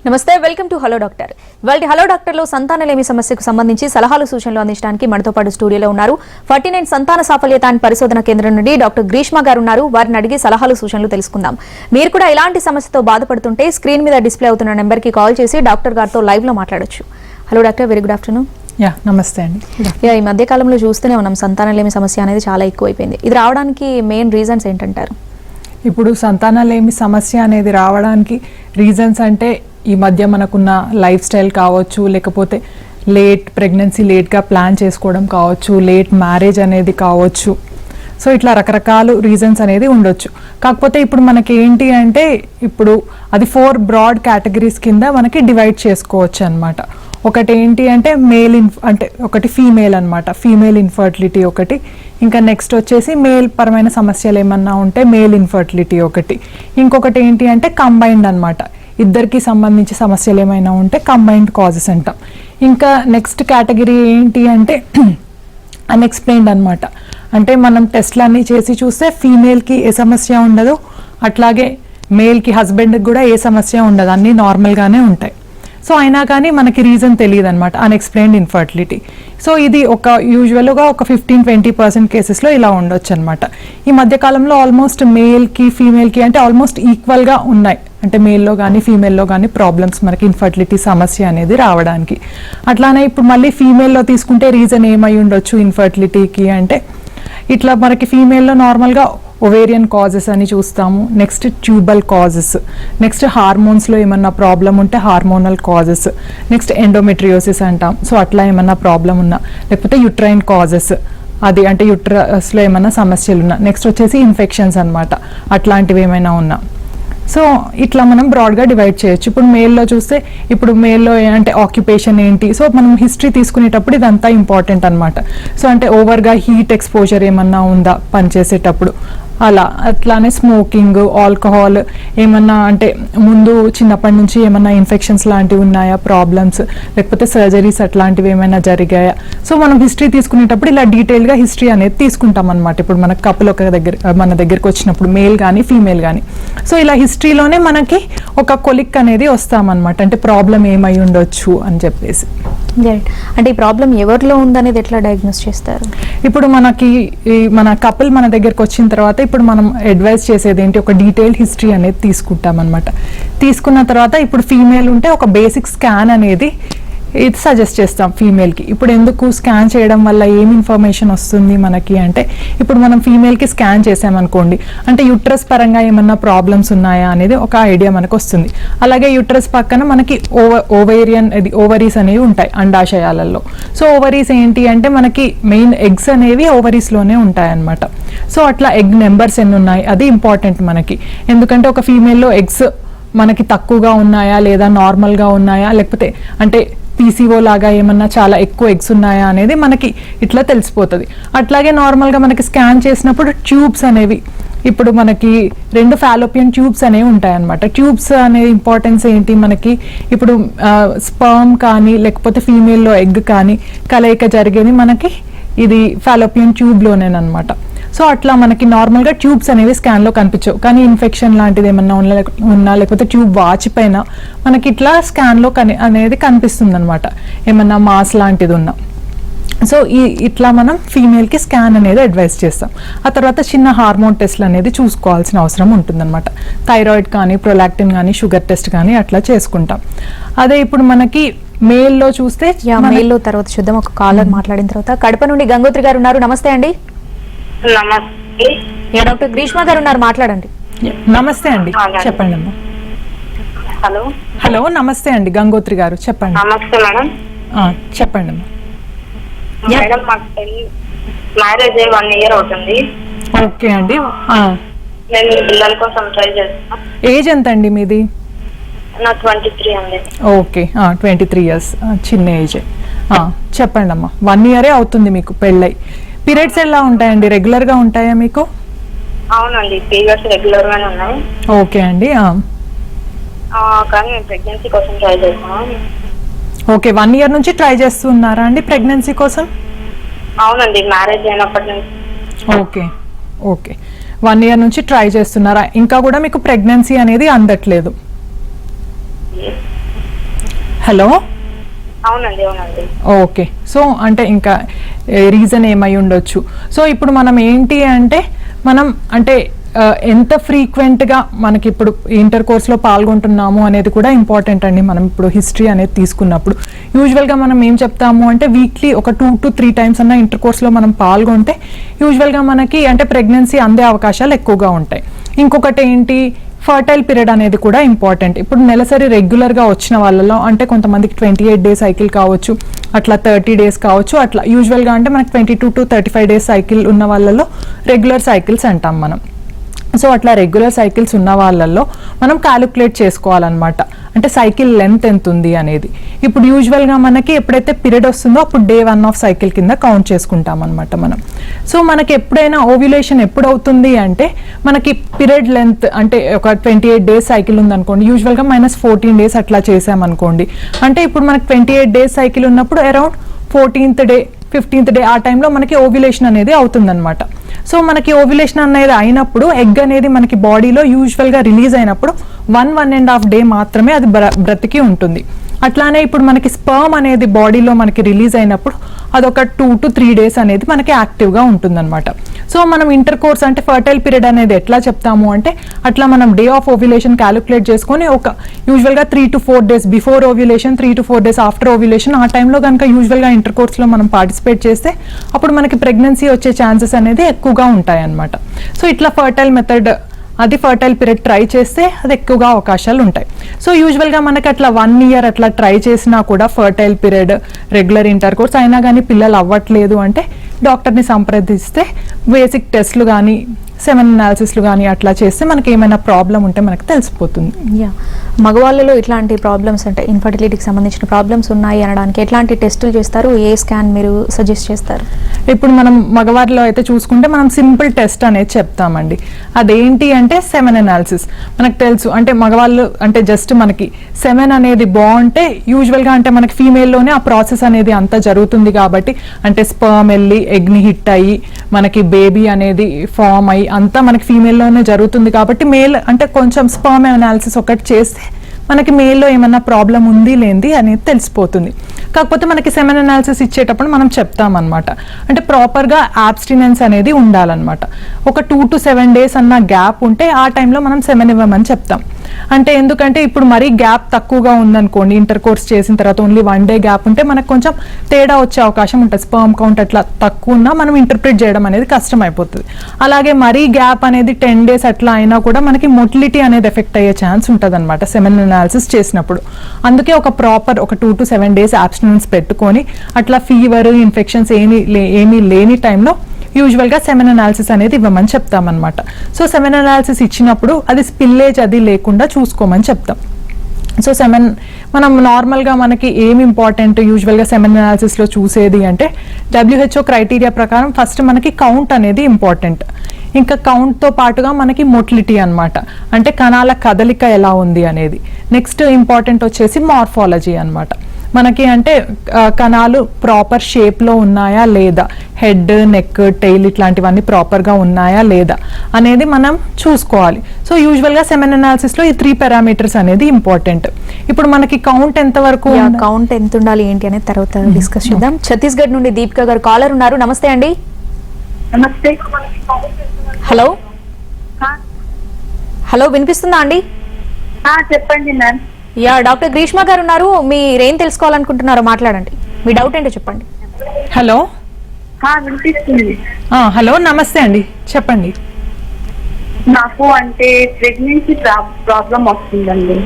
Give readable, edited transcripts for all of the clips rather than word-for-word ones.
నమస్తే, welcome to hello doctor. వాళ్ళ hello డాక్టర్లో సంతానలేమి సమస్యకు సంబంధించి సలహాలు సూచనలు అందించడానికి మనతో పాటు స్టూడియోలో ఉన్నారు 49 సంతాన సాఫల్యత అండ్ పరిశోధన కేంద్రం నుండి డాక్టర్ గ్రీష్మ గారు ఉన్నారు. వారిని అడిగి సలహాలు సూచనలు తెలుసుకుందాం. మీరు కూడా ఇలాంటి సమస్యతో బాధపడుతుంటే స్క్రీన్ మీద డిస్ప్లే అవుతున్న నెంబర్కి కాల్ చేసి డాక్టర్ గారితో లైవ్లో మాట్లాడొచ్చు. Hello doctor, very good afternoon. నమస్తే అండి. ఈ మధ్య కాలంలో చూస్తూనే ఉన్నాం, సంతానలేమి సమస్య అనేది చాలా ఎక్కువైపోయింది. ఇది రావడానికి మెయిన్ రీజన్స్ ఏంటంటారు? ఇప్పుడు సంతానలేమి సమస్య అనేది రావడానికి రీజన్స్ అంటే ఈ మధ్య మనకున్న లైఫ్ స్టైల్ కావచ్చు, లేకపోతే ప్రెగ్నెన్సీ లేట్గా ప్లాన్ చేసుకోవడం కావచ్చు, లేట్ మ్యారేజ్ అనేది కావచ్చు. సో ఇట్లా రకరకాల రీజన్స్ అనేది ఉండొచ్చు. కాకపోతే ఇప్పుడు మనకి ఏంటి అంటే ఇప్పుడు అది 4 బ్రాడ్ కేటగిరీస్ కింద మనకి డివైడ్ చేసుకోవచ్చు అనమాట. ఒకటి ఏంటి అంటే ఒకటి ఫీమేల్ అనమాట, ఫీమేల్ ఇన్ఫర్టిలిటీ ఒకటి. ఇంకా నెక్స్ట్ వచ్చేసి మేల్ పరమైన సమస్యలు ఏమన్నా ఉంటే మేల్ ఇన్ఫర్టిలిటీ ఒకటి. ఇంకొకటి ఏంటి అంటే కంబైన్డ్ అనమాట, ఇద్దరికి సంబంధించి సమస్యలు ఏమైనా ఉంటే కంబైన్డ్ కాజెస్ అంటాం. ఇంకా నెక్స్ట్ కేటగిరీ ఏంటి అంటే అన్ఎక్స్ప్లెయిన్డ్ అనమాట. అంటే మనం టెస్ట్లన్నీ చేసి చూస్తే ఫీమేల్కి ఏ సమస్య ఉండదు, అట్లాగే మేల్కి హస్బెండ్కి కూడా ఏ సమస్య ఉండదు, అన్నీ నార్మల్గానే ఉంటాయి. సో అయినా కానీ మనకి రీజన్ తెలియదు అనమాట, అన్ఎక్స్ప్లెయిన్డ్ ఇన్ఫర్టిలిటీ. సో ఇది యూజువల్గా ఒక 15-20% కేసెస్లో ఇలా ఉండొచ్చు అనమాట. ఈ మధ్యకాలంలో ఆల్మోస్ట్ మేల్కి ఫీమేల్కి అంటే ఆల్మోస్ట్ ఈక్వల్గా ఉన్నాయి. అంటే మేల్లో కానీ ఫీమేల్లో కానీ ప్రాబ్లమ్స్ మనకి ఇన్ఫర్టిలిటీ సమస్య అనేది రావడానికి. అట్లానే ఇప్పుడు మళ్ళీ ఫీమేల్లో తీసుకుంటే రీజన్ ఏమై ఉండొచ్చు ఇన్ఫర్టిలిటీకి అంటే ఇట్లా మనకి ఫీమేల్లో నార్మల్గా ఒవేరియన్ కాజెస్ అని చూస్తాము, నెక్స్ట్ ట్యూబల్ కాజెస్, నెక్స్ట్ హార్మోన్స్లో ఏమన్నా ప్రాబ్లం ఉంటే హార్మోనల్ కాజెస్, నెక్స్ట్ ఎండోమెట్రియోసిస్ అంటాం. సో అట్లా ఏమన్నా ప్రాబ్లం ఉన్నా, లేకపోతే యుట్రైన్ కాజెస్, అది అంటే యుట్రస్లో ఏమన్నా సమస్యలు ఉన్నా, నెక్స్ట్ వచ్చేసి ఇన్ఫెక్షన్స్ అనమాట, అట్లాంటివి ఏమైనా ఉన్నా. సో ఇట్లా మనం బ్రాడ్గా డివైడ్ చేయొచ్చు. ఇప్పుడు మేల్లో చూస్తే ఇప్పుడు మేల్లో అంటే ఆక్యుపేషన్ ఏంటి, సో మనం హిస్టరీ తీసుకునేటప్పుడు ఇదంతా ఇంపార్టెంట్ అనమాట. సో అంటే ఓవర్గా హీట్ ఎక్స్పోజర్ ఏమన్నా ఉందా పనిచేసేటప్పుడు, అట్లానే స్మోకింగ్, ఆల్కహాల్ ఏమన్నా అంటే ముందు చిన్నప్పటి నుంచి ఏమన్నా ఇన్ఫెక్షన్స్ లాంటివి ఉన్నాయా, ప్రాబ్లమ్స్, లేకపోతే సర్జరీస్ అట్లాంటివి ఏమైనా జరిగాయా. సో మనం హిస్టరీ తీసుకునేటప్పుడు ఇలా డీటెయిల్గా హిస్టరీ అనేది తీసుకుంటాం అనమాట. ఇప్పుడు మన కపుల్ మన దగ్గరికి వచ్చినప్పుడు మేల్ కానీ ఫీమేల్ కానీ, సో ఇలా హిస్టరీలోనే మనకి ఒక కొలిక్ అనేది వస్తామన్నమాట, అంటే ప్రాబ్లం ఏమై ఉండొచ్చు అని చెప్పేసి. అంటే ఈ ప్రాబ్లం ఎవరిలో ఉందనేది ఎట్లా డయాగ్నోస్ చేస్తారు? ఇప్పుడు మన కపుల్ మన దగ్గరకు వచ్చిన తర్వాత ఇప్పుడు మనం అడ్వైజ్ చేసేది ఏంటి, ఒక డీటెయిల్డ్ హిస్టరీ అనేది తీసుకుంటాం అనమాట. తీసుకున్న తర్వాత ఇప్పుడు ఫీమేల్ ఉంటే ఒక బేసిక్ స్కాన్ అనేది ఇది సజెస్ట్ చేస్తాం ఫీమేల్కి. ఇప్పుడు ఎందుకు స్కాన్ చేయడం వల్ల ఏం ఇన్ఫర్మేషన్ వస్తుంది మనకి అంటే, ఇప్పుడు మనం ఫీమేల్కి స్కాన్ చేసామనుకోండి, అంటే యుట్రస్ పరంగా ఏమన్నా ప్రాబ్లమ్స్ ఉన్నాయా అనేది ఒక ఐడియా మనకు వస్తుంది. అలాగే యుట్రస్ పక్కన మనకి ఓవరీస్ అనేవి ఉంటాయి అండాశయాలలో. సో ఓవరీస్ ఏంటి అంటే మనకి మెయిన్ ఎగ్స్ అనేవి ఓవరీస్లోనే ఉంటాయి అన్నమాట. సో అట్లా ఎగ్ నెంబర్స్ ఎన్ని ఉన్నాయి అది ఇంపార్టెంట్ మనకి. ఎందుకంటే ఒక ఫీమేల్లో ఎగ్స్ మనకి తక్కువగా ఉన్నాయా లేదా నార్మల్గా ఉన్నాయా, లేకపోతే అంటే పీసీఓ లాగా ఏమన్నా చాలా ఎక్కువ ఎగ్స్ ఉన్నాయా అనేది మనకి ఇట్లా తెలిసిపోతుంది. అట్లాగే నార్మల్గా మనకి స్కాన్ చేసినప్పుడు ట్యూబ్స్ అనేవి, ఇప్పుడు మనకి 2 ఫాలోపియన్ ట్యూబ్స్ అనేవి ఉంటాయన్నమాట. ట్యూబ్స్ అనే ఇంపార్టెన్స్ ఏంటి మనకి, ఇప్పుడు స్పర్మ్ కానీ లేకపోతే ఫీమేల్లో ఎగ్ కానీ కలయిక జరిగేది మనకి ఇది ఫాలోపియన్ ట్యూబ్లోనేనమాట. సో అట్లా మనకి నార్మల్గా ట్యూబ్స్ అనేవి స్కాన్లో కనిపించవు, కానీ ఇన్ఫెక్షన్ లాంటిది ఏమన్నా ఉన్నా లేకపోతే ట్యూబ్ వాచిపోయినా మనకి ఇట్లా స్కాన్లో అనేది కనిపిస్తుంది అనమాట, ఏమన్నా మాస్ లాంటిది ఉన్నా. సో ఇట్లా మనం ఫీమేల్కి స్కాన్ అనేది అడ్వైస్ చేస్తాం. ఆ తర్వాత చిన్న హార్మోన్ టెస్ట్లు అనేది చూసుకోవాల్సిన అవసరం ఉంటుందన్నమాట. థైరాయిడ్ కానీ, ప్రొలాక్టిన్ కానీ, షుగర్ టెస్ట్ కానీ అట్లా చేసుకుంటాం. అదే ఇప్పుడు మనకి మేల్లో చూస్తే మేల్లో తర్వాత చూద్దాం. ఒక కాలర్ మాట్లాడిన తర్వాత కడప నుండి గంగోత్రి గారు ఉన్నారు. నమస్తే అండి. నమస్తే. డాక్టర్ గ్రీష్మ గారు ఉన్నారు, మాట్లాడండి. నమస్తే అండి, చెప్పండి అమ్మా. హలో హలో నమస్తే అండి, గంగోత్రి గారు చెప్పండి. నమస్తే మేడం. చెప్పండి అమ్మా. మేడం మాకు మ్యారేజ్ 1 year అవుతుంది. ఓకే అండి. నేను పిల్లల కోసం ట్రై చేస్తాను. ఏజ్ ఎంత అండి మీది? నా 23 అండి. ఓకే, 23 years, చిన్న ఏజ్. చెప్పండి అమ్మా. 1 year అవుతుంది మీకు పెళ్ళై. పీరియడ్స్ ఎలా ఉంటాయండి, రెగ్యులర్గా ఉంటాయా మీకు? అవునండి, పీరియడ్స్ రెగ్యులర్ గానే ఉన్నాయి. ఓకే అండి. కానీ నేను ప్రెగ్నెన్సీ కోసం ట్రై చేస్తున్నాను. ఓకే, 1 year నుంచి ట్రై చేస్తున్నారా అండి ప్రెగ్నెన్సీ కోసం? అవునండి, మ్యారేజ్ అయినప్పటి నుంచి. ఓకే ఓకే, 1 year నుంచి ట్రై చేస్తున్నారా? ఇంకా కూడా మీకు ప్రెగ్నెన్సీ అనేది అందట్లేదు? హలో. అవునండి అవునండి. ఓకే, సో అంటే ఇంకా రీజన్ ఏమై ఉండొచ్చు. సో ఇప్పుడు మనం ఏంటి అంటే మనం అంటే ఎంత ఫ్రీక్వెంట్గా మనకి ఇప్పుడు ఇంటర్ కోర్స్లో పాల్గొంటున్నాము అనేది కూడా ఇంపార్టెంట్ అండి. మనం ఇప్పుడు హిస్టరీ అనేది తీసుకున్నప్పుడు యూజువల్గా మనం ఏం చెప్తాము అంటే వీక్లీ ఒక 2 to 3 టైమ్స్ అన్న ఇంటర్ కోర్స్లో మనం పాల్గొంటే యూజువల్గా మనకి అంటే ప్రెగ్నెన్సీ అందే అవకాశాలు ఎక్కువగా ఉంటాయి. ఇంకొకటి ఏంటి, ఫర్టైల్ పీరియడ్ అనేది కూడా ఇంపార్టెంట్. ఇప్పుడు నెలసరి రెగ్యులర్గా వచ్చిన వాళ్ళలో అంటే కొంతమందికి 28 డేస్ సైకిల్ కావచ్చు, అట్లా 30 డేస్ కావచ్చు, అట్లా యూజువల్గా అంటే మనకి 22 to 35 డేస్ సైకిల్ ఉన్న వాళ్ళలో రెగ్యులర్ సైకిల్స్ అంటాం మనం. సో అట్లా రెగ్యులర్ సైకిల్స్ ఉన్న వాళ్ళల్లో మనం క్యాలిక్యులేట్ చేసుకోవాలన్నమాట, అంటే సైకిల్ లెంత్ ఎంత ఉంది అనేది. ఇప్పుడు యూజువల్గా మనకి ఎప్పుడైతే పీరియడ్ వస్తుందో అప్పుడు డే 1 ఆఫ్ సైకిల్ కింద కౌంట్ చేసుకుంటాం అనమాట మనం. సో మనకి ఎప్పుడైనా ఓవ్యులేషన్ ఎప్పుడు అవుతుంది అంటే మనకి పీరియడ్ లెంత్ అంటే ఒక 28 డేస్ సైకిల్ ఉందనుకోండి, యూజువల్గా -14 డేస్ అట్లా చేసామనుకోండి, అంటే ఇప్పుడు మనకి 28 డేస్ సైకిల్ ఉన్నప్పుడు around 14th day 15th day ఆ టైంలో మనకి ఓవ్యులేషన్ అనేది అవుతుందన్నమాట. సో మనకి ఓవ్యులేషన్ అనేది అయినప్పుడు ఎగ్ అనేది మనకి బాడీలో యూజువల్గా రిలీజ్ అయినప్పుడు 1.5 డే మాత్రమే అది బ్రతికి ఉంటుంది. అట్లానే ఇప్పుడు మనకి స్పర్మ్ అనేది బాడీలో మనకి రిలీజ్ అయినప్పుడు అదొక 2 to 3 డేస్ అనేది మనకి యాక్టివ్గా ఉంటుందన్నమాట. సో మనం ఇంటర్ కోర్స్ అంటే ఫర్టైల్ పీరియడ్ అనేది ఎట్లా చెప్తాము అంటే అట్లా మనం డే ఆఫ్ ఓవ్యులేషన్ క్యాలిక్యులేట్ చేసుకొని ఒక యూజువల్గా 3 to 4 days before ovulation, 3 to 4 days after ovulation ఆ టైంలో కనుక యూజువల్గా ఇంటర్ కోర్స్లో మనం పార్టిసిపేట్ చేస్తే అప్పుడు మనకి ప్రెగ్నెన్సీ వచ్చే ఛాన్సెస్ అనేది ఎక్కువగా ఉంటాయి అన్నమాట. సో ఇట్లా ఫర్టైల్ మెథడ్ అది ఫర్టైల్ పీరియడ్ ట్రై చేస్తే అది ఎక్కువగా అవకాశాలు ఉంటాయి. సో యూజువల్గా మనకి అట్లా 1 year అట్లా ట్రై చేసినా కూడా fertile period regular inter course అయినా కానీ పిల్లలు అవ్వట్లేదు అంటే డాక్టర్ని సంప్రదిస్తే బేసిక్ టెస్ట్లు కానీ సెమెన్ అనాలిసిస్లు కానీ అట్లా చేస్తే మనకి ఏమైనా ప్రాబ్లం ఉంటే మనకు తెలిసిపోతుంది. యా, మగవాళ్ళలో ఇట్లాంటి ప్రాబ్లమ్స్ అంటే ఇన్ఫర్టిలిటీకి సంబంధించిన ప్రాబ్లమ్స్ ఉన్నాయి అనడానికి ఎట్లాంటి టెస్టులు చేస్తారు, ఏ స్కాన్ మీరు సజెస్ట్ చేస్తారు? ఇప్పుడు మనం మగవారిలో అయితే చూసుకుంటే మనం సింపుల్ టెస్ట్ అనేది చెప్తామండి. అదేంటి అంటే సెమెన్ అనాలిసిస్. మనకు తెలుసు అంటే మగవాళ్ళు అంటే జస్ట్ మనకి సెమెన్ అనేది బాగుంటే యూజువల్గా అంటే మనకి ఫీమేల్లోనే ఆ ప్రాసెస్ అనేది అంతా జరుగుతుంది కాబట్టి అంటే స్పర్మ్ వెళ్ళి ఎగ్ని హిట్ అయ్యి మనకి బేబీ అనేది ఫామ్ అయ్యి అంతా మనకి ఫీమేల్లోనే జరుగుతుంది కాబట్టి మేల్ అంటే కొంచెం స్పర్మ్ అనాలిసిస్ ఒకటి చేస్తే మనకి మేల్లో ఏమన్నా ప్రాబ్లం ఉంది లేనిది అనేది తెలిసిపోతుంది. కాకపోతే మనకి సెమెన్ అనాలిసిస్ ఇచ్చేటప్పుడు మనం చెప్తామన్నమాట అంటే ప్రాపర్గా ఆబ్స్టినెన్స్ అనేది ఉండాలన్నమాట. ఒక 2 to 7 డేస్ అన్న గ్యాప్ ఉంటే ఆ టైంలో మనం సెమెన్ ఇవ్వమని చెప్తాం. అంటే ఎందుకంటే ఇప్పుడు మరీ గ్యాప్ తక్కువగా ఉందనుకోండి, ఇంటర్ కోర్స్ చేసిన తర్వాత ఓన్లీ 1 day గ్యాప్ ఉంటే మనకు కొంచెం తేడా వచ్చే అవకాశం ఉంటుంది. స్పర్మ్ కౌంట్ అట్లా తక్కువ ఉన్నా మనం ఇంటర్ప్రిట్ చేయడం అనేది కష్టం అయిపోతుంది. అలాగే మరీ గ్యాప్ అనేది 10 days అట్లా అయినా కూడా మనకి మొటిలిటీ అనేది ఎఫెక్ట్ అయ్యే ఛాన్స్ ఉంటుంది అనమాట సెమెన్ అనాలిసిస్ చేసినప్పుడు. అందుకే ఒక ప్రాపర్ ఒక 2 to 7 డేస్ అబ్స్టినెన్స్ పెట్టుకొని అట్లా ఫీవర్ ఇన్ఫెక్షన్స్ ఏమీ లేని టైంలో యూజువల్గా సెమెన్ అనాలిసిస్ అనేది ఇవ్వమని చెప్తామన్నమాట. సో సెమెన్ అనాలిసిస్ ఇచ్చినప్పుడు అది స్పిల్లేజ్ అది లేకుండా చూసుకోమని చెప్తాం. సో సెమెన్ మనం నార్మల్గా మనకి ఏమి ఇంపార్టెంట్ యూజువల్గా సెమెన్ అనాలిసిస్లో చూసేది అంటే WHO క్రైటీరియా ప్రకారం ఫస్ట్ మనకి కౌంట్ అనేది ఇంపార్టెంట్. ఇంకా కౌంట్తో పాటుగా మనకి మొటిలిటీ అన్నమాట, అంటే కణాల కదలిక ఎలా ఉంది అనేది. నెక్స్ట్ ఇంపార్టెంట్ వచ్చేసి మార్ఫాలజీ అన్నమాట. మనకి అంటే కణాలు ప్రాపర్ షేప్లో ఉన్నాయా లేదా, హెడ్ నెక్ టెయిల్ ఇట్లాంటివన్నీ ప్రాపర్గా ఉన్నాయా లేదా అనేది మనం చూసుకోవాలి. సో యూజువల్గా సెమెన్ అనాలిసిస్లో ఈ 3 పారామీటర్స్ అనేది ఇంపార్టెంట్. ఇప్పుడు మనకి కౌంట్ ఎంత వరకు కౌంట్ ఎంత ఉండాలి ఏంటి అనేది తర్వాత డిస్కస్ చేద్దాం. ఛత్తీస్గఢ్ నుండి దీపిక గారు కాలర్ ఉన్నారు. నమస్తే అండి. నమస్తే. హలో హలో, వినిపిస్తుందా అండి? చెప్పండి మ్యామ్. యా, డాక్టర్ గ్రీష్మ గారు ఉన్నారు. మీరేం తెలుసుకోవాలనుకుంటున్నారో మాట్లాడండి, మీ డౌట్ ఏంటో చెప్పండి. హలో వినిపిస్తుంది. హలో నమస్తే అండి, చెప్పండి. నాకు అంటే ప్రెగ్నెన్సీ ప్రాబ్లం వస్తుందండి.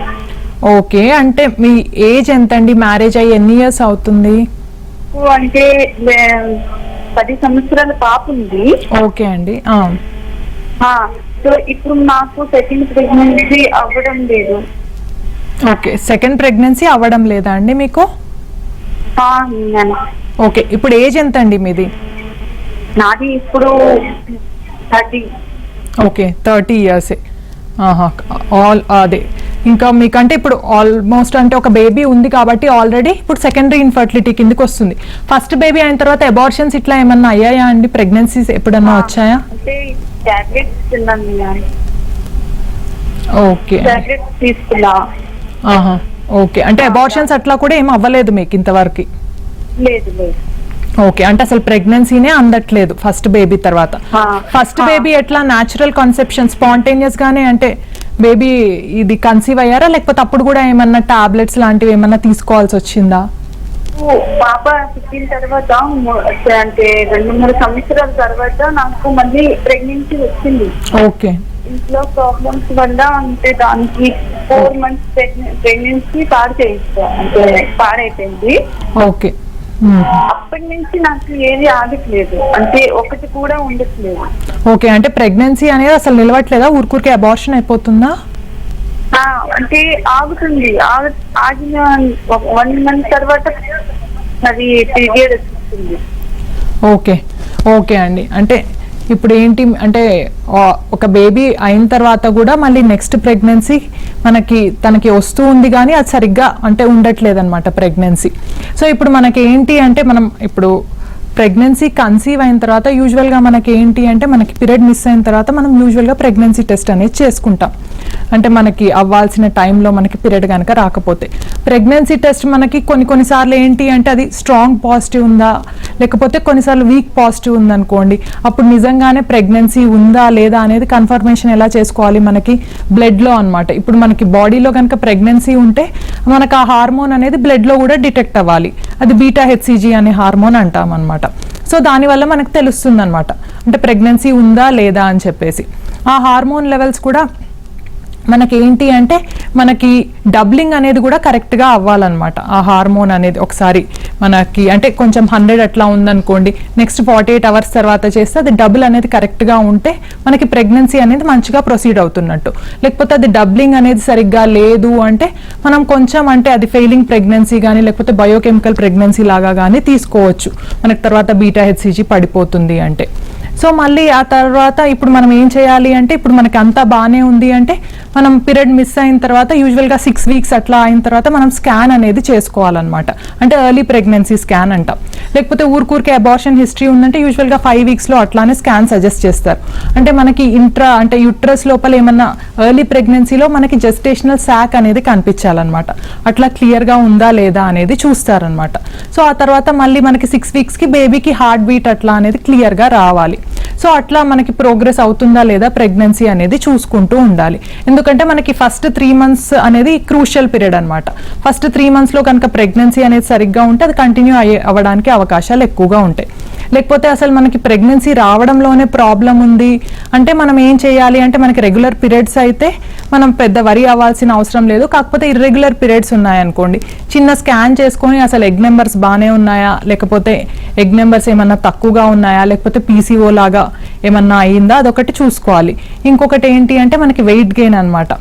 ఓకే, అంటే మీ ఏజ్ ఎంత అండి? మ్యారేజ్ అయ్యి ఎన్ని ఇయర్స్ అవుతుంది? అంటే 10 సంవత్సరాల పాప ఉంది. ఓకే అండి. సో ఇప్పుడు నాకు సెకండ్ ప్రెగ్నెన్సీ అవ్వడం లేదు. ఓకే, సెకండ్ ప్రెగ్నెన్సీ అవ్వడం లేదా అండి మీకు? ఓకే, ఇప్పుడు ఏజ్ ఎంత అండి మీది? నాది ఇప్పుడు 30. Okay, 30 years. ఆల్ అదే ఇంకా మీకంటే ఇప్పుడు ఆల్మోస్ట్ అంటే ఒక బేబీ ఉంది కాబట్టి ఆల్రెడీ ఇప్పుడు సెకండరీ ఇన్ఫర్టిలిటీ కిందకి వస్తుంది. ఫస్ట్ బేబీ అయిన తర్వాత అబార్షన్స్ ఇట్లా ఏమన్నా అయ్యాయా అండి? ప్రెగ్నెన్సీస్ ఎప్పుడన్నా వచ్చాయా? అంటే టాబ్లెట్స్ తిన్నాను. ఓకే, టాబ్లెట్స్ తీసుకున్నా. ఓకే, అంటే అబార్షన్స్ అట్లా కూడా ఏం అవ్వలేదు మీకు ఇంతవరకు? లేదు లేదు. ఓకే, అంటే అసలు ప్రెగ్నెన్సీనే అందట్లేదు ఫస్ట్ బేబీ తర్వాత. ఫస్ట్ బేబీ ఎట్లా న్యాచురల్ కన్సెప్షన్ స్పాంటేనియస్ గానే, అంటే బేబీ ఇది కన్సీవ్ అయ్యారా లేకపోతే అప్పుడు కూడా ఏమన్నా టాబ్లెట్స్ లాంటివి ఏమన్నా తీసుకోవాల్సి వచ్చిందా? పాప పుట్టిన తర్వాత అంటే 2-3 సంవత్సరాల తర్వాత నాకు మళ్ళీ ప్రెగ్నెన్సీ వచ్చింది. ఓకే. ఇంట్లో ప్రాబ్లమ్స్ వల్ల అంటే దానికి 4 months ప్రెగ్నెన్సీ పాడైపోయింది. ఓకే. అప్పటి నుంచి నాకు ఏది ఆగట్లేదు, అంటే ఒకటి కూడా ఉండట్లేదు. ఓకే, అంటే ప్రెగ్నెన్సీ అనేది అసలు నిలవట్లేదా? ఊరికే అబార్షన్ అయిపోతుందా? అంటే ఆగుతుంది. ఆగిన 1 month తర్వాత అది పీరియడ్ వస్తుంది. ఓకే. ఓకే అండి, అంటే ఇప్పుడు ఏంటి అంటే ఒక బేబీ అయిన తర్వాత కూడా మళ్ళీ నెక్స్ట్ ప్రెగ్నెన్సీ తనకి వస్తూ ఉంది కానీ అది సరిగ్గా అంటే ఉండట్లేదు అనమాట ప్రెగ్నెన్సీ. సో ఇప్పుడు మనకి ఏంటి అంటే మనం ఇప్పుడు ప్రెగ్నెన్సీ కన్సీవ్ అయిన తర్వాత యూజువల్గా మనకి ఏంటి అంటే మనకి పీరియడ్ మిస్ అయిన తర్వాత మనం యూజువల్గా ప్రెగ్నెన్సీ టెస్ట్ అనేది చేసుకుంటాం. అంటే మనకి అవ్వాల్సిన టైంలో మనకి పీరియడ్ కనుక రాకపోతే ప్రెగ్నెన్సీ టెస్ట్ మనకి కొన్నిసార్లు ఏంటి అంటే అది స్ట్రాంగ్ పాజిటివ్ ఉందా లేకపోతే కొన్నిసార్లు వీక్ పాజిటివ్ ఉందనుకోండి, అప్పుడు నిజంగానే ప్రెగ్నెన్సీ ఉందా లేదా అనేది కన్ఫర్మేషన్ ఎలా చేసుకోవాలి? మనకి బ్లడ్లో అనమాట. ఇప్పుడు మనకి బాడీలో కనుక ప్రెగ్నెన్సీ ఉంటే మనకు ఆ హార్మోన్ అనేది బ్లడ్లో కూడా డిటెక్ట్ అవ్వాలి. అది బీటా హెచ్సిజీ అనే హార్మోన్ అంటాం అనమాట. సో దానివల్ల మనకు తెలుస్తుంది అనమాట అంటే ప్రెగ్నెన్సీ ఉందా లేదా అని చెప్పేసి. ఆ హార్మోన్ లెవెల్స్ కూడా మనకి ఏంటి అంటే మనకి డబ్లింగ్ అనేది కూడా కరెక్ట్గా అవ్వాలన్నమాట. ఆ హార్మోన్ అనేది ఒకసారి మనకి అంటే కొంచెం 100 అట్లా ఉందనుకోండి, నెక్స్ట్ 48 hours తర్వాత చేస్తే అది డబుల్ అనేది కరెక్ట్గా ఉంటే మనకి ప్రెగ్నెన్సీ అనేది మంచిగా ప్రొసీడ్ అవుతున్నట్టు. లేకపోతే అది డబ్లింగ్ అనేది సరిగ్గా లేదు అంటే మనం కొంచెం అంటే అది ఫెయిలింగ్ ప్రెగ్నెన్సీ కానీ లేకపోతే బయోకెమికల్ ప్రెగ్నెన్సీ లాగా కానీ తీసుకోవచ్చు మనకి తర్వాత బీటా హెచ్సిజీ పడిపోతుంది అంటే. సో మళ్ళీ ఆ తర్వాత ఇప్పుడు మనం ఏం చేయాలి అంటే ఇప్పుడు మనకి అంతా బాగానే ఉంది అంటే మనం పీరియడ్ మిస్ అయిన తర్వాత యూజువల్గా 6 weeks అట్లా అయిన తర్వాత మనం స్కాన్ అనేది చేసుకోవాలన్నమాట. అంటే ఎర్లీ ప్రెగ్నెన్సీ స్కాన్ అంటాం. లేకపోతే ఊరికే అబార్షన్ హిస్టరీ ఉందంటే యూజువల్గా 5 weeksలో అట్లానే స్కాన్ సజెస్ట్ చేస్తారు. అంటే మనకి అంటే యుట్రస్ లోపల ఏమన్నా ఎర్లీ ప్రెగ్నెన్సీలో మనకి జెస్టేషనల్ శాక్ అనేది కనిపించాలన్నమాట. అట్లా క్లియర్గా ఉందా లేదా అనేది చూస్తారనమాట. సో ఆ తర్వాత మళ్ళీ మనకి 6 weeksకి బేబీకి హార్ట్ బీట్ అట్లా అనేది క్లియర్గా రావాలి. సో అట్లా మనకి ప్రోగ్రెస్ అవుతుందా లేదా ప్రెగ్నెన్సీ అనేది చూసుకుంటూ ఉండాలి. ఎందుకంటే మనకి ఫస్ట్ 3 months అనేది క్రూషియల్ పీరియడ్ అనమాట. ఫస్ట్ 3 monthsలో కనుక ప్రెగ్నెన్సీ అనేది సరిగ్గా ఉంటే అది కంటిన్యూ అవ్వడానికి అవకాశాలు ఎక్కువగా ఉంటాయి. లేకపోతే అసలు మనకి ప్రెగ్నెన్సీ రావడంలోనే ప్రాబ్లం ఉంది అంటే మనం ఏం చేయాలి అంటే మనకి రెగ్యులర్ పీరియడ్స్ అయితే మనం పెద్ద వరి అవ్వాల్సిన అవసరం లేదు. కాకపోతే ఇర్రెగ్యులర్ పీరియడ్స్ ఉన్నాయనుకోండి, చిన్న స్కాన్ చేసుకొని అసలు ఎగ్ నెంబర్స్ బాగానే ఉన్నాయా లేకపోతే ఎగ్ నెంబర్స్ ఏమన్నా తక్కువగా ఉన్నాయా లేకపోతే పీసీఓ లాగా ఏమన్నా అయ్యిందా అదొకటి చూసుకోవాలి. ఇంకొకటి ఏంటి అంటే మనకి వెయిట్ గెయిన్ అనమాట.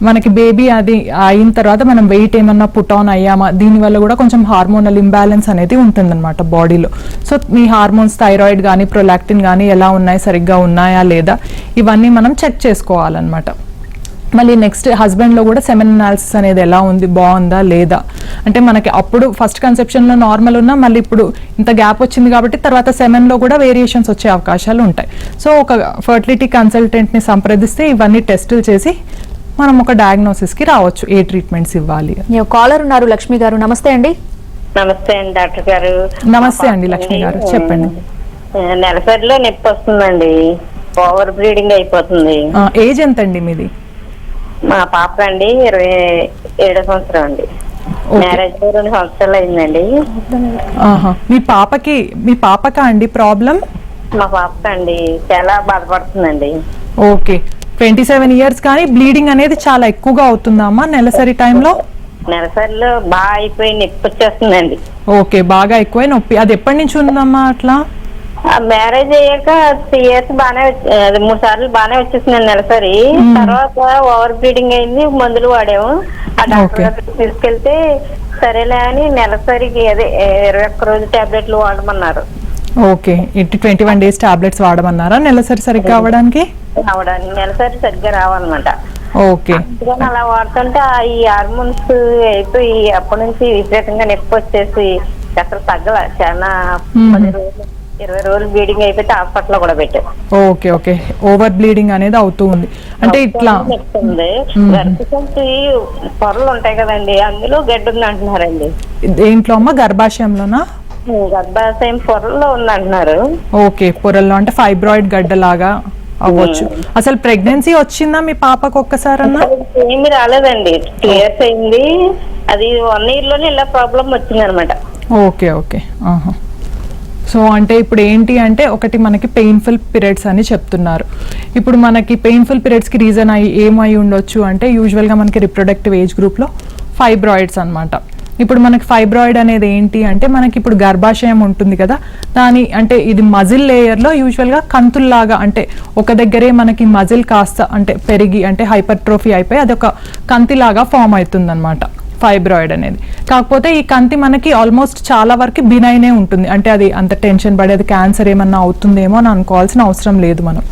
మనకి బేబీ అది అయిన తర్వాత మనం వెయిట్ ఏమన్నా పుట్ ఆన్ అయ్యామా, దీనివల్ల కూడా కొంచెం హార్మోనల్ ఇంబ్యాలెన్స్ అనేది ఉంటుందన్నమాట బాడీలో. సో మీ హార్మోన్స్ థైరాయిడ్ కానీ ప్రొలాక్టిన్ కానీ ఎలా ఉన్నాయి, సరిగ్గా ఉన్నాయా లేదా, ఇవన్నీ మనం చెక్ చేసుకోవాలన్నమాట. మళ్ళీ నెక్స్ట్ హస్బెండ్లో కూడా సెమెన్ అనాలిసిస్ అనేది ఎలా ఉంది, బాగుందా లేదా. అంటే మనకి అప్పుడు ఫస్ట్ కన్సెప్షన్లో నార్మల్ ఉన్నా మళ్ళీ ఇప్పుడు ఇంత గ్యాప్ వచ్చింది కాబట్టి తర్వాత సెమెన్లో కూడా వేరియేషన్స్ వచ్చే అవకాశాలు ఉంటాయి. సో ఒక ఫర్టిలిటీ కన్సల్టెంట్ని సంప్రదిస్తే ఇవన్నీ టెస్టులు చేసి మనం ఒక డయాగ్నోసిస్కి రావచ్చు ఏ ట్రీట్మెంట్స్ ఇవ్వాలి. కాలర్ ఉన్నారు లక్ష్మి గారు. నమస్తే అండి. నమస్తే అండి డాక్టర్ గారు. నమస్తే అండి లక్ష్మి గారు, చెప్పండి. నెలసరిలో నొప్పి వస్తుందండి, ఓవర్ బ్లీడింగ్ అయిపోతుంది. ఏజ్ ఎంత అండి మీది? మా పాప అండి 27వ సంవత్సరం అండి. మ్యారేజ్ 2 సంవత్సరాలు అయిందండి. మీ పాపకా అండి ప్రాబ్లం? మా పాప అండి చాలా బాధపడుతుందండి. ఓకే, 27 years కానీ బ్లీడింగ్ అనేది చాలా ఎక్కువగా అవుతుందా అమ్మా నెలసరి టైంలో? నెలసరిలో బాగా అయిపోయి నొప్పి వచ్చేస్తుందండి. ఓకే, బాగా ఎక్కువ నొప్పి. అది ఎప్పటి నుంచి ఉందమ్మా అట్లా? మ్యారేజ్ అయ్యాక 3 years బాగానే 3 సార్లు బాగానే వచ్చేసింది నెలసరి. తర్వాత ఓవర్ బ్లీడింగ్ అయింది, మందులు వాడాము. ఆ డాక్టర్ దగ్గరికి తీసుకెళ్తే సరేలే అని నెలసరికి అదే 21 రోజు టాబ్లెట్లు వాడమన్నారు. ఓకే, 21 days టాబ్లెట్స్ వాడమన్నారా నెలసరి సరిగ్గా అవడానికి? నెలసరి సరిగ్గా రావాలన్నమాట. ఓకే, అలా వాడుతుంటే ఈ హార్మోన్స్ అయిపోయి అప్పటి నుంచి విపరీతంగా నొప్పి వచ్చేసి అసలు తగ్గల. చాలా 10 రోజులు 20 రోజులు బ్లీడింగ్ అయిపోతే హాస్పిటల్ కూడా పెట్టారు. ఓకే ఓకే, ఓవర్ బ్లీడింగ్ అనేది అవుతూ ఉంది అంటే ఇట్లా గర్భసంచి పొరలు ఉంటాయి కదండి, అందులో గడ్డి ఉంది అంటున్నారండి. దేంట్లో అమ్మ, గర్భాశయంలోనా? గర్భాశయం పొరల్లో ఉంది అంటున్నారు. ఓకే, పొరల్లో అంటే ఫైబ్రాయిడ్ గడ్డలాగా అవ్వచ్చు. అసలు ప్రెగ్నెన్సీ వచ్చిందా మీ పాపకు ఒక్కసారన్నా? ఏమి రాలేదండి, 2 years అయింది. అది 1 year లోనే ఇలా ప్రాబ్లం వచ్చింది అనమాట. ఓకే ఓకే, సో అంటే ఇప్పుడు ఏంటి అంటే ఒకటి మనకి పెయిన్ఫుల్ పీరియడ్స్ అని చెప్తున్నారు. ఇప్పుడు మనకి పెయిన్ఫుల్ పీరియడ్స్కి రీజన్ ఏమై ఉండొచ్చు అంటే యూజువల్గా మనకి రిప్రొడక్టివ్ ఏజ్ గ్రూప్లో ఫైబ్రాయిడ్స్ అనమాట. ఇప్పుడు మనకి ఫైబ్రాయిడ్ అనేది ఏంటి అంటే మనకి ఇప్పుడు గర్భాశయం ఉంటుంది కదా, దాని అంటే ఇది మజిల్ లేయర్లో యూజువల్గా కంతుల్లాగా అంటే ఒక దగ్గరే మనకి మజిల్ కాస్త అంటే పెరిగి అంటే హైపర్ట్రోఫీ అయిపోయి అదొక కంతిలాగా ఫామ్ అవుతుంది అనమాట ఫైబ్రాయిడ్ అనేది. కాకపోతే ఈ కంతి మనకి ఆల్మోస్ట్ చాలా వరకు బినైనే ఉంటుంది, అంటే అది అంత టెన్షన్ పడి అది క్యాన్సర్ ఏమన్నా అవుతుందేమో అని అనుకోవాల్సిన అవసరం లేదు మనం.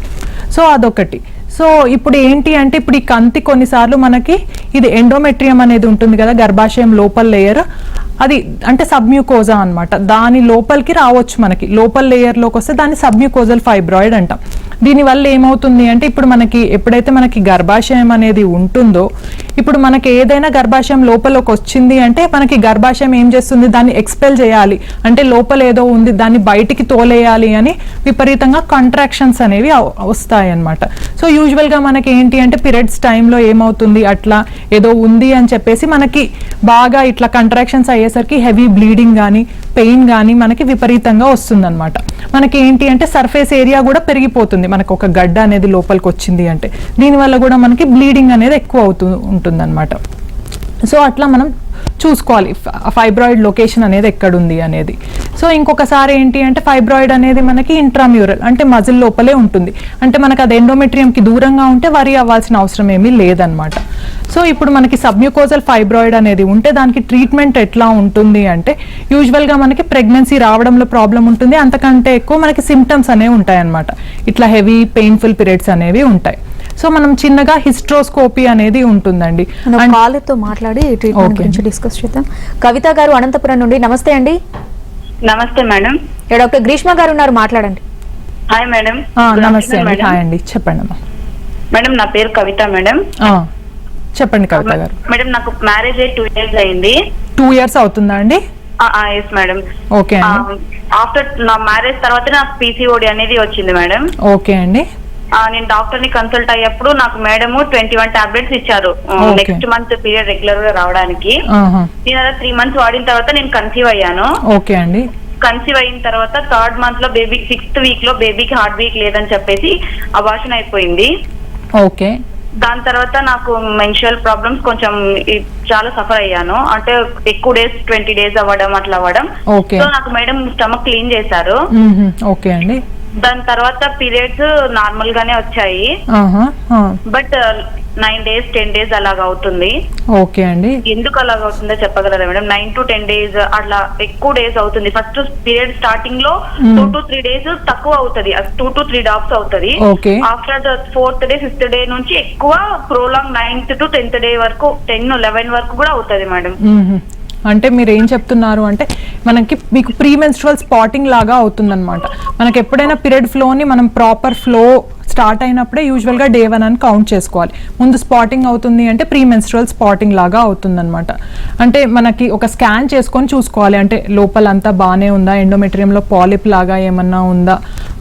సో అదొకటి. సో ఇప్పుడు ఏంటి అంటే ఇప్పుడు ఈ కంతి కొన్నిసార్లు మనకి ఇది ఎండోమెట్రియం అనేది ఉంటుంది కదా గర్భాశయం లోపల లేయర్, అది అంటే సబ్మ్యూకోజా అనమాట. దాని లోపలికి రావచ్చు, మనకి లోపల లేయర్లోకి వస్తే దాన్ని సబ్మ్యూకోజల్ ఫైబ్రాయిడ్ అంటాం. దీనివల్ల ఏమవుతుంది అంటే ఇప్పుడు మనకి ఎప్పుడైతే మనకి గర్భాశయం అనేది ఉంటుందో, ఇప్పుడు మనకి ఏదైనా గర్భాశయం లోపలికి వచ్చింది అంటే మనకి గర్భాశయం ఏం చేస్తుంది, దాన్ని ఎక్స్పెల్ చేయాలి అంటే లోపల ఏదో ఉంది దాన్ని బయటికి తోలేయాలి అని విపరీతంగా కంట్రాక్షన్స్ అనేవి వస్తాయి అన్నమాట. సో యూజువల్గా మనకి ఏంటి అంటే పీరియడ్స్ టైంలో ఏమవుతుంది, అట్లా ఏదో ఉంది అని చెప్పేసి మనకి బాగా ఇట్లా కంట్రాక్షన్స్ అయ్యేసరికి హెవీ బ్లీడింగ్ కానీ పెయిన్ కానీ మనకి విపరీతంగా వస్తుందన్నమాట. మనకి ఏంటి అంటే సర్ఫేస్ ఏరియా కూడా పెరిగిపోతుంది మనకు ఒక గడ్డ అనేది లోపలికి వచ్చింది అంటే, దీనివల్ల కూడా మనకి బ్లీడింగ్ అనేది ఎక్కువ అవుతూ ఉంటుందన్నమాట. సో అట్లా మనం చూసుకోవాలి ఫైబ్రాయిడ్ లొకేషన్ అనేది ఎక్కడుంది అనేది. సో ఇంకొకసారి ఏంటి అంటే ఫైబ్రాయిడ్ అనేది మనకి ఇంట్రామ్యూరల్ అంటే మజిల్ లోపలే ఉంటుంది, అంటే మనకి అది ఎండోమెట్రియంకి దూరంగా ఉంటే వరి అవ్వాల్సిన అవసరం ఏమీ లేదనమాట. సో ఇప్పుడు మనకి సబ్మ్యూకోజల్ ఫైబ్రాయిడ్ అనేది ఉంటే దానికి ట్రీట్మెంట్ ఎట్లా ఉంటుంది అంటే యూజువల్గా మనకి ప్రెగ్నెన్సీ రావడంలో ప్రాబ్లం ఉంటుంది, అంతకంటే ఎక్కువ మనకి సిమ్టమ్స్ అనేవి ఉంటాయి అనమాట. ఇట్లా హెవీ పెయిన్ఫుల్ పీరియడ్స్ అనేవి ఉంటాయి. సో మనం చిన్నగా హిస్ట్రోస్కోపీ అనేది ఉంటుందండి. కాలర్తో మాట్లాడి ట్రీట్మెంట్ గురించి డిస్కస్ చేద్దాం. కవిత గారు అనంతపురం నుండి, నమస్తే అండి. నమస్తే మేడం. డాక్టర్ గ్రీష్మ గారు ఉన్నారు, మాట్లాడండి. Hi madam. నమస్తే అండి. హాయ్ అండి, చెప్పండి అమ్మా. మేడం నా పేరు కవిత మేడం. చెప్పండి కవిత గారు. మేడం నాకు మ్యారేజ్ అయ్యి 2 years అయింది. 2 years అవుతుందా అండి? Yes madam. ఓకే అండి. ఆఫ్టర్ నా మ్యారేజ్ తర్వాత నాకు పీసీఓడి అనేది వచ్చింది మేడం. ఓకే అండి. నేను డాక్టర్ ని కన్సల్ట్ అయ్యేప్పుడు నాకు మేడం 21 టాబ్లెట్స్ ఇచ్చారు నెక్స్ట్ మంత్ పీరియడ్ రెగ్యులర్ గా రావడానికి. నేను అలా 3 months వాడిన తర్వాత నేను కన్సీవ్ అయ్యాను. ఓకే అండి. కన్సీవ్ అయిన తర్వాత 3rd month లో బేబీ 6th week లో బేబీకి హార్ట్ బీట్ లేదని చెప్పేసి అబార్షన్ అయిపోయింది. ఓకే. దాని తర్వాత నాకు మెన్స్ట్రువల్ ప్రాబ్లమ్స్ కొంచెం చాలా సఫర్ అయ్యాను, అంటే ఎక్కువ డేస్ 20 days అవ్వడం అట్లా అవ్వడం. సో నాకు మేడం స్టమక్ క్లీన్ చేశారు. ఓకే అండి. దాని తర్వాత పీరియడ్స్ నార్మల్ గానే వచ్చాయి, బట్ 9 days 10 days అలాగ అవుతుంది. ఓకే అండి. ఎందుకు అలాగ అవుతుందో చెప్పగలరా మేడం? 9 to 10 days అట్లా ఎక్కువ డేస్ అవుతుంది. ఫస్ట్ పీరియడ్ స్టార్టింగ్ లో 2 to 3 days తక్కువ అవుతుంది, 2 to 3 drops అవుతుంది. After the 4th day 5th day నుంచి ఎక్కువ prolong 9th to 10th day వరకు 10-11 వరకు కూడా అవుతుంది మేడం. అంటే మీరు ఏం చెప్తున్నారు అంటే మనకి మీకు ప్రీ మెన్స్ట్రువల్ స్పాటింగ్ లాగా అవుతుందన్నమాట. మనకి ఎప్పుడైనా పీరియడ్ ఫ్లోని మనం ప్రాపర్ ఫ్లో స్టార్ట్ అయినప్పుడే యూజువల్గా day 1 అని కౌంట్ చేసుకోవాలి. ముందు స్పాటింగ్ అవుతుంది అంటే ప్రీ మెన్స్ట్రువల్ స్పాటింగ్ లాగా అవుతుందన్నమాట. అంటే మనకి ఒక స్కాన్ చేసుకొని చూసుకోవాలి, అంటే లోపల అంతా బాగానే ఉందా, ఎండోమెట్రియంలో పాలిప్ లాగా ఏమన్నా ఉందా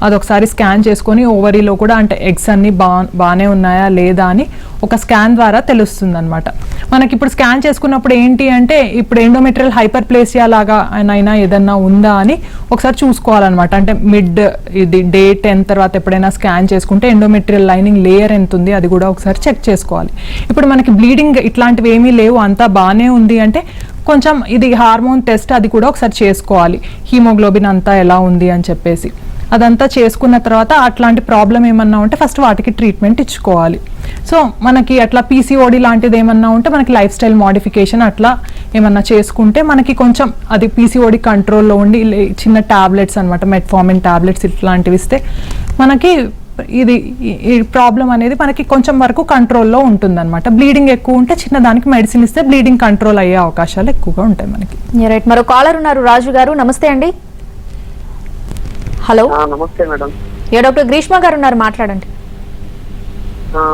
అదొకసారి స్కాన్ చేసుకొని, ఓవరీలో కూడా అంటే ఎగ్స్ అన్ని బాగానే ఉన్నాయా లేదా అని ఒక స్కాన్ ద్వారా తెలుస్తుంది అనమాట. మనకి ఇప్పుడు స్కాన్ చేసుకున్నప్పుడు ఏంటి అంటే ఇప్పుడు ఎండోమెట్రియల్ హైపర్ ప్లేసియా లాగా అయినా ఏదన్నా ఉందా అని ఒకసారి చూసుకోవాలన్నమాట. అంటే మిడ్ ఇది డే 10 తర్వాత ఎప్పుడైనా స్కాన్ చేసుకుంటే ఎండోమెట్రియల్ లైనింగ్ లేయర్ ఎంత ఉంది అది కూడా ఒకసారి చెక్ చేసుకోవాలి. ఇప్పుడు మనకి బ్లీడింగ్ ఇట్లాంటివి ఏమీ లేవు, అంతా బాగానే ఉంది అంటే కొంచెం ఇది హార్మోన్ టెస్ట్ అది కూడా ఒకసారి చేసుకోవాలి, హీమోగ్లోబిన్ అంతా ఎలా ఉంది అని చెప్పేసి. అదంతా చేసుకున్న తర్వాత అట్లాంటి ప్రాబ్లం ఏమన్నా ఉంటే ఫస్ట్ వాటికి ట్రీట్మెంట్ ఇచ్చుకోవాలి. సో మనకి అట్లా పీసీఓడి లాంటిది ఏమన్నా ఉంటే మనకి లైఫ్ స్టైల్ మోడిఫికేషన్ అట్లా ఏమన్నా చేసుకుంటే మనకి కొంచెం అది పీసీఓడి కంట్రోల్లో ఉండి చిన్న టాబ్లెట్స్ అనమాట, మెట్ఫార్మిన్ టాబ్లెట్స్ ఇట్లాంటివి ఇస్తే మనకి ఇది ఈ ప్రాబ్లం అనేది మనకి కొంచెం వరకు కంట్రోల్లో ఉంటుందన్నమాట. బ్లీడింగ్ ఎక్కువ ఉంటే చిన్న దానికి మెడిసిన్ ఇస్తే బ్లీడింగ్ కంట్రోల్ అయ్యే అవకాశాలు ఎక్కువగా ఉంటాయి మనకి. రైట్, మరో కాలర్ ఉన్నారు, రాజు గారు, నమస్తే అండి. హలో. నమస్తే మేడం. డాక్టర్ గ్రీష్మ గారు ఉన్నారు, మాట్లాడండి.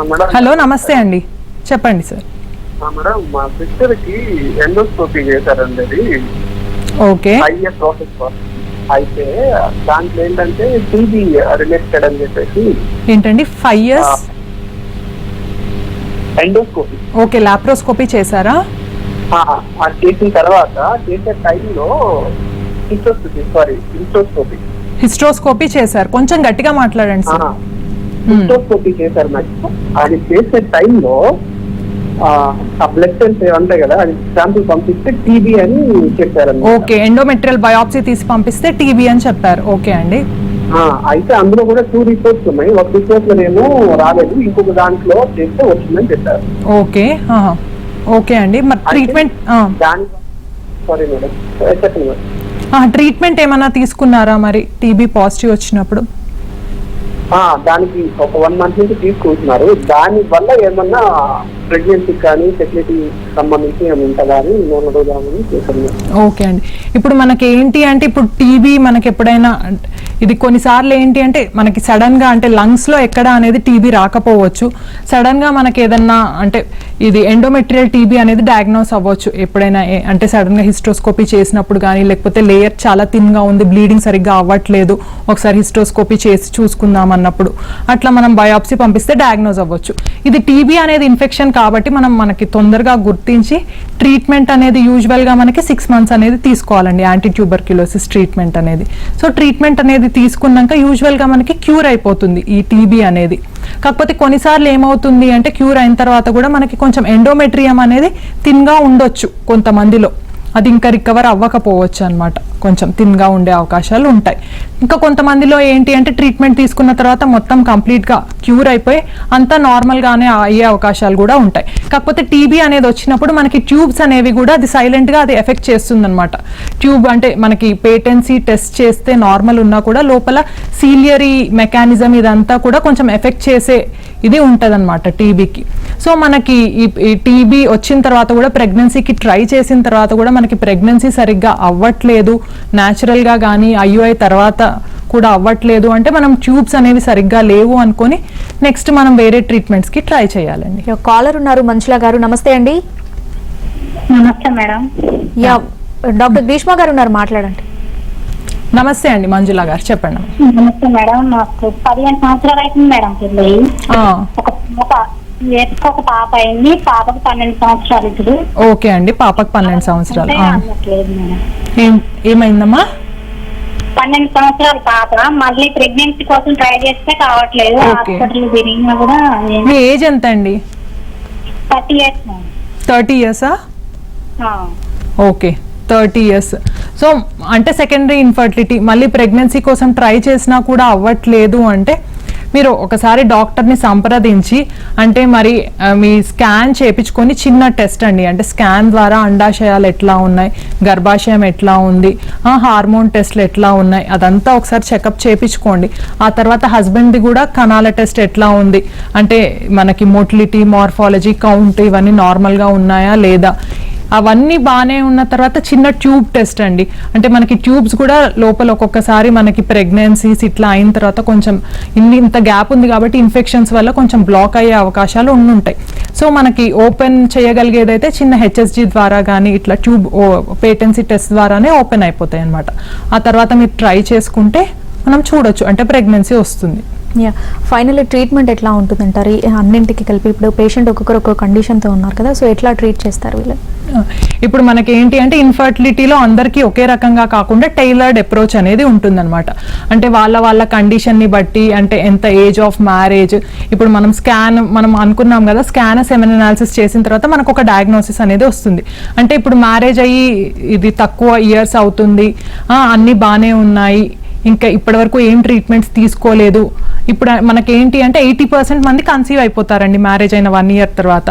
మేడం హలో, నమస్తే అండి, చెప్పండి సార్. మేడం, మా సిస్టర్ కి ఎండోస్కోపీ చేశారండి. అది ఓకే. 5 years process. అయితే దాంట్లో ఏంటంటే టీబీ రిలేటెడ్ అని చెప్పేసి. ఏంటండి 5 years ఎండోస్కోపీ? ఓకే, లాప్రోస్కోపీ చేశారా? అది చేసిన తర్వాత చేసే టైంలో హిస్ట్రోస్కోపీ చేశారు. కొంచెం గట్టిగా మాట్లాడండి సార్. హిస్ట్రోస్కోపీ చేశారు నాకు. అది చేసే టైంలో ఆ బ్లడ్ సెల్స్ ఉంటాయి కదా, అది శాంపుల్ పంపిస్తే టీబీ అని చెప్పారు. ఓకే, ఎండోమెట్రియల్ బయాప్సీ తీసి పంపిస్తే టీబీ అని చెప్పారు. ఓకే అండి. అయితే అందులో కూడా 2 రిపోర్ట్స్ ఉన్నాయి. ఒక రిపోర్ట్ లో ఏమో రాలేదు, ఇంకొక దాంట్లో చేస్తే వచ్చిందని చెప్పారు. ఓకే. ఓకే అండి, మరి ట్రీట్మెంట్ సారీ మేడం, చెప్పండి మేడం. ట్రీట్మెంట్ ఏమైనా తీసుకున్నారా మరి టీబీ పాజిటివ్ వచ్చినప్పుడు? దానికి ఒక 1 month నుంచి తీసుకుంటున్నారు. దాని వల్ల ఏమన్నా ప్రెగ్నెన్సీ కానీ ఫెసిలిటీ సంబంధించి ఏమైనా ఉంటుందా అని నోడదామని చేశాను. ఓకే అండి. ఇప్పుడు మనకి ఏంటి అంటే, ఇప్పుడు టీబీ మనకి ఎప్పుడైనా ఇది కొన్నిసార్లు ఏంటి అంటే మనకి సడన్ గా అంటే లంగ్స్ లో ఎక్కడ అనేది టీబీ రాకపోవచ్చు. సడన్ గా మనకి ఏదన్నా అంటే ఇది ఎండోమెట్రియల్ టీబీ అనేది డయాగ్నోస్ అవ్వచ్చు ఎప్పుడైనా. అంటే సడన్ గా హిస్ట్రోస్కోపీ చేసినప్పుడు కానీ, లేకపోతే లేయర్ చాలా థిన్ గా ఉంది, బ్లీడింగ్ సరిగ్గా అవ్వట్లేదు, ఒకసారి హిస్ట్రోస్కోపీ చేసి చూసుకుందాం అన్నప్పుడు అట్లా మనం బయాప్సీ పంపిస్తే డయాగ్నోస్ అవ్వచ్చు. ఇది టీబీ అనేది ఇన్ఫెక్షన్ కాబట్టి మనకి తొందరగా గుర్తించి ట్రీట్మెంట్ అనేది యూజువల్ గా మనకి 6 months అనేది తీసుకోవాలండి, యాంటీ ట్యూబర్క్యులోసిస్ ట్రీట్మెంట్ అనేది. సో ట్రీట్మెంట్ అనేది తీసుకున్నాక యూజువల్ గా మనకి క్యూర్ అయిపోతుంది ఈ టీబీ అనేది. కాకపోతే కొన్నిసార్లు ఏమవుతుంది అంటే క్యూర్ అయిన తర్వాత కూడా మనకి కొంచెం ఎండోమెట్రియం అనేది థిన్ గా ఉండొచ్చు కొంతమందిలో, అది ఇంకా రికవర్ అవ్వకపోవచ్చు అనమాట, కొంచెం థిన్గా ఉండే అవకాశాలు ఉంటాయి. ఇంకా కొంతమందిలో ఏంటి అంటే ట్రీట్మెంట్ తీసుకున్న తర్వాత మొత్తం కంప్లీట్గా క్యూర్ అయిపోయి అంతా నార్మల్గానే అయ్యే అవకాశాలు కూడా ఉంటాయి. కాకపోతే టీబీ అనేది వచ్చినప్పుడు మనకి ట్యూబ్స్ అనేవి కూడా అది సైలెంట్గా అది ఎఫెక్ట్ చేస్తుంది అనమాట. ట్యూబ్ అంటే మనకి పేటెన్సీ టెస్ట్ చేస్తే నార్మల్ ఉన్నా కూడా లోపల సీలియరీ మెకానిజం ఇదంతా కూడా కొంచెం ఎఫెక్ట్ చేసే ఇది ఉంటుంది అనమాట టీబీకి. సో మనకి ఈ టీబీ వచ్చిన తర్వాత కూడా ప్రెగ్నెన్సీకి ట్రై చేసిన తర్వాత కూడా మనకి ప్రెగ్నెన్సీ సరిగ్గా అవ్వట్లేదు, న్యాచురల్గా కానీ ఐయుఐ తర్వాత కూడా అవ్వట్లేదు అంటే మనం ట్యూబ్స్ అనేవి సరిగ్గా లేవు అనుకొని నెక్స్ట్ మనం వేరే ట్రీట్మెంట్స్కి ట్రై చేయాలండి. కాలర్ ఉన్నారు, మంజుల గారు, నమస్తే అండి. నమస్తే మేడం. డాక్టర్ గ్రీష్మ గారు ఉన్నారు, మాట్లాడండి. నమస్తే అండి మంజుల గారు, చెప్పండి. నమస్తే మేడం, నాకు 15 సంవత్సరాలు అవుతుంది మేడం పెళ్ళి. ఒక పాప అయింది, పాపకు 12 సంవత్సరాలు ఇప్పుడు. ఓకే అండి, పాపకు 12 సంవత్సరాలు. ఏమైందమ్మా? 12 సంవత్సరాలు పాప. మళ్ళీ ప్రెగ్నెన్సీ కోసం ట్రై చేస్తే కావట్లేదు, హాస్పిటల్ తిరిగినా కూడా. మీ ఏజ్ ఎంత అండి? 30 years. 30 years? Okay, 30 years. So అంటే సెకండరీ ఇన్ఫర్టిలిటీ, మళ్ళీ ప్రెగ్నెన్సీ కోసం ట్రై చేసినా కూడా అవ్వట్లేదు అంటే మీరు ఒకసారి డాక్టర్ని సంప్రదించి అంటే మరి మీ స్కాన్ చేయించుకొని చిన్న టెస్ట్ అండి, అంటే స్కాన్ ద్వారా అండాశయాలు ఎట్లా ఉన్నాయి, గర్భాశయం ఎట్లా ఉంది, హార్మోన్ టెస్ట్లు ఎట్లా ఉన్నాయి, అదంతా ఒకసారి చెకప్ చేయించుకోండి. ఆ తర్వాత హస్బెండ్ది కూడా కణాల టెస్ట్ ఎట్లా ఉంది, అంటే మనకి మోటిలిటీ, మార్ఫాలజీ, కౌంట్ ఇవన్నీ నార్మల్గా ఉన్నాయా లేదా, అవన్నీ బాగానే ఉన్న తర్వాత చిన్న ట్యూబ్ టెస్ట్ అండి. అంటే మనకి ట్యూబ్స్ కూడా లోపల ఒక్కొక్కసారి మనకి ప్రెగ్నెన్సీస్ ఇట్లా అయిన తర్వాత కొంచెం ఇంత గ్యాప్ ఉంది కాబట్టి ఇన్ఫెక్షన్స్ వల్ల కొంచెం బ్లాక్ అయ్యే అవకాశాలు ఉండుంటాయి. సో మనకి ఓపెన్ చేయగలిగేదైతే చిన్న హెచ్ఎస్జీ ద్వారా కానీ ఇట్లా ట్యూబ్ పేటెన్సీ టెస్ట్ ద్వారానే ఓపెన్ అయిపోతాయి అన్నమాట. ఆ తర్వాత మీరు ట్రై చేసుకుంటే మనం చూడొచ్చు అంటే ప్రెగ్నెన్సీ వస్తుంది. ఫైనల్ ట్రీట్మెంట్ ఎట్లా ఉంటుందంటారు అన్నింటికి కలిపి? ఇప్పుడు పేషెంట్ ఒక్కొక్క కండిషన్తో ఉన్నారు కదా, సో ఎట్లా ట్రీట్ చేస్తారు వీళ్ళు? ఇప్పుడు మనకి ఏంటి అంటే ఇన్ఫర్టిలిటీలో అందరికీ ఒకే రకంగా కాకుండా టైలర్డ్ అప్రోచ్ అనేది ఉంటుందన్నమాట. అంటే వాళ్ళ కండిషన్ని బట్టి, అంటే ఎంత ఏజ్ ఆఫ్ మ్యారేజ్, ఇప్పుడు మనం అనుకున్నాం కదా స్కాన్ సెమెన్ అనాలిసిస్ చేసిన తర్వాత మనకు ఒక డయాగ్నోసిస్ అనేది వస్తుంది. అంటే ఇప్పుడు మ్యారేజ్ అయ్యి ఇది తక్కువ ఇయర్స్ అవుతుంది, అన్నీ బాగానే ఉన్నాయి, ఇంకా ఇప్పటివరకు ఏం ట్రీట్మెంట్స్ తీసుకోలేదు, ఇప్పుడు మనకి ఏంటి అంటే 80% మంది కన్సీవ్ అయిపోతారండి మ్యారేజ్ అయిన 1 year తర్వాత.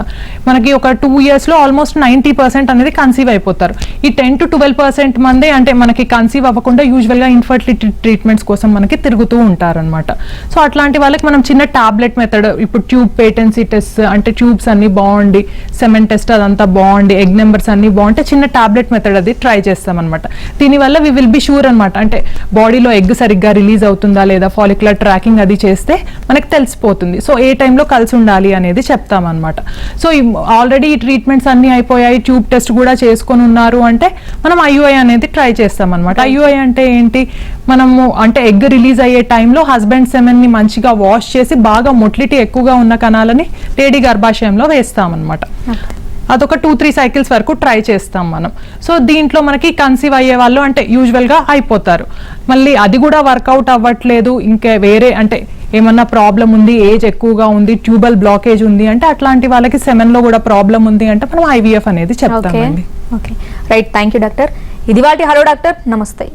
మనకి ఒక 2 years లో ఆల్మోస్ట్ 90% అనేది కన్సీవ్ అయిపోతారు. ఈ 10 to 12% మంది అంటే మనకి కన్సీవ్ అవ్వకుండా యూజువల్ గా ఇన్ఫర్టిలిటీ ట్రీట్మెంట్స్ కోసం మనకి తిరుగుతూ ఉంటారనమాట. సో అట్లాంటి వాళ్ళకి మనం చిన్న టాబ్లెట్ మెథడ్, ఇప్పుడు ట్యూబ్ పేటెన్సీ టెస్ట్ అంటే ట్యూబ్స్ అన్ని బాగుండి, సెమెన్ టెస్ట్ అదంతా బాగుండి, ఎగ్ నెంబర్స్ అన్ని బాగుంటే చిన్న టాబ్లెట్ మెథడ్ అది ట్రై చేస్తాం అనమాట. దీనివల్ల వి విల్ బి షూర్ అనమాట, అంటే బాడీలో ఎగ్ సరిగ్గా రిలీజ్ అవుతుందా లేదా, ఫాలిక్యులర్ ట్రాకింగ్ అది చేస్తే మనకి తెలిసిపోతుంది. సో ఏ టైంలో కలిసి ఉండాలి అనేది చెప్తామన్నమాట. సో ఆల్రెడీ ఈ ట్రీట్మెంట్స్ అన్ని అయిపోయాయి, ట్యూబ్ టెస్ట్ కూడా చేసుకొని ఉన్నారు అంటే మనం ఐయుఐ అనేది ట్రై చేస్తామన్నమాట. ఐయుఐ అంటే ఏంటి, మనము అంటే ఎగ్ రిలీజ్ అయ్యే టైంలో హస్బెండ్ సెమెన్ ని మంచిగా వాష్ చేసి బాగా మొటిలిటీ ఎక్కువగా ఉన్న కణాలని లేడీ గర్భాశయంలో వేస్తామన్నమాట. అదొక 2-3 cycles వరకు ట్రై చేస్తాం మనం. సో దీంట్లో మనకి కన్సీవ్ అయ్యే వాళ్ళు అంటే యూజువల్గా అయిపోతారు. మళ్ళీ అది కూడా వర్కౌట్ అవ్వట్లేదు, ఇంకా వేరే అంటే ఏమన్నా ప్రాబ్లం ఉంది, ఏజ్ ఎక్కువగా ఉంది, ట్యూబల్ బ్లాకేజ్ ఉంది అంటే అట్లాంటి వాళ్ళకి సెమెన్లో కూడా ప్రాబ్లం ఉంది అంటే మనం ఐవీఎఫ్ అనేది చెప్తామండి. Okay, right, thank you doctor. ఇది వాటి హలో డాక్టర్, నమస్తే.